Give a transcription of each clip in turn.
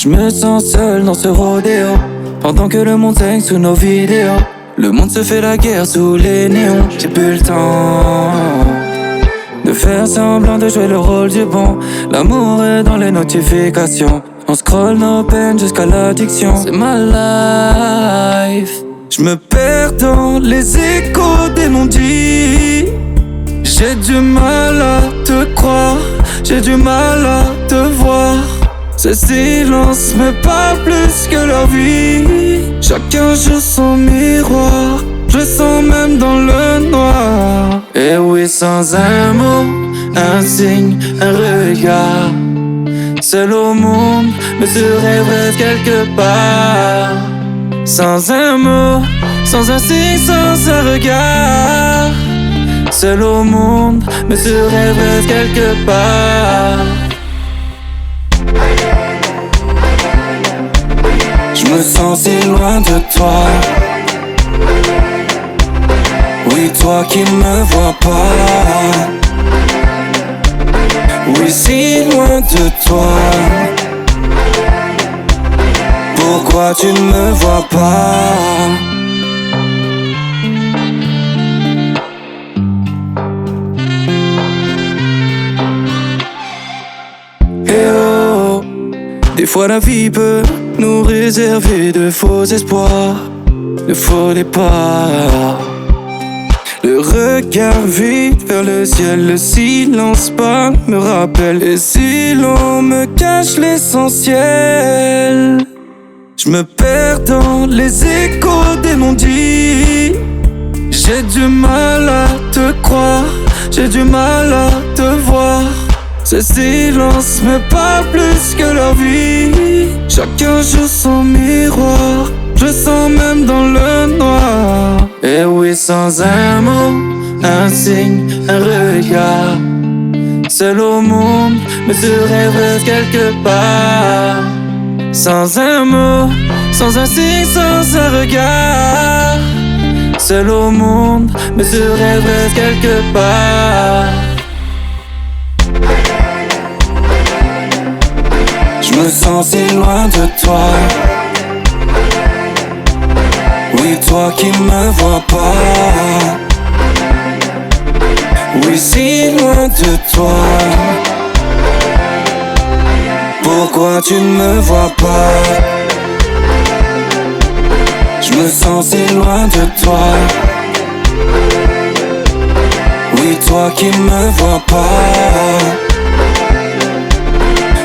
Je me sens seul dans ce rodéo, pendant que le monde saigne sous nos vidéos. Le monde se fait la guerre sous les néons. J'ai plus le temps de faire semblant de jouer le rôle du bon. L'amour est dans les notifications. On scrolle nos peines jusqu'à l'addiction. C'est ma life. Je me perds dans les échos des non-dits. J'ai du mal à te croire, j'ai du mal à te voir. Ce silence me parle plus que leur vie. Chacun joue son miroir, je sens même dans le noir. Et oui, sans un mot, un signe, un regard, seul au monde, me serait presque quelque part. Sans un mot, sans un signe, sans un regard, seul au monde, me serait presque quelque part. Je me sens si loin de toi. Oui, toi qui me vois pas. Oui, si loin de toi. Pourquoi tu ne me vois pas? Eh oh, des fois la vie peut nous réserver de faux espoirs, de faux départs. Le regard vide vers le ciel, le silence pas me rappelle. Et si l'on me cache l'essentiel, je me perds dans les échos des non-dits. J'ai du mal à te croire, j'ai du mal à te voir. Ce silence me parle plus que leur vie. Chacun joue son miroir, je sens même dans le noir. Et oui, sans un mot, un signe, un regard, seul au monde, me serait presque quelque part. Sans un mot, sans un signe, sans un regard, seul au monde, me serait presque quelque part. Je me sens si loin de toi. Oui, toi qui me vois pas. Oui, si loin de toi. Pourquoi tu ne me vois pas? Je me sens si loin de toi. Oui, toi qui me vois pas.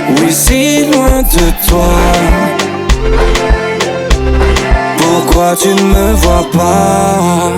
Oui, si loin de toi. Pourquoi tu ne me vois pas?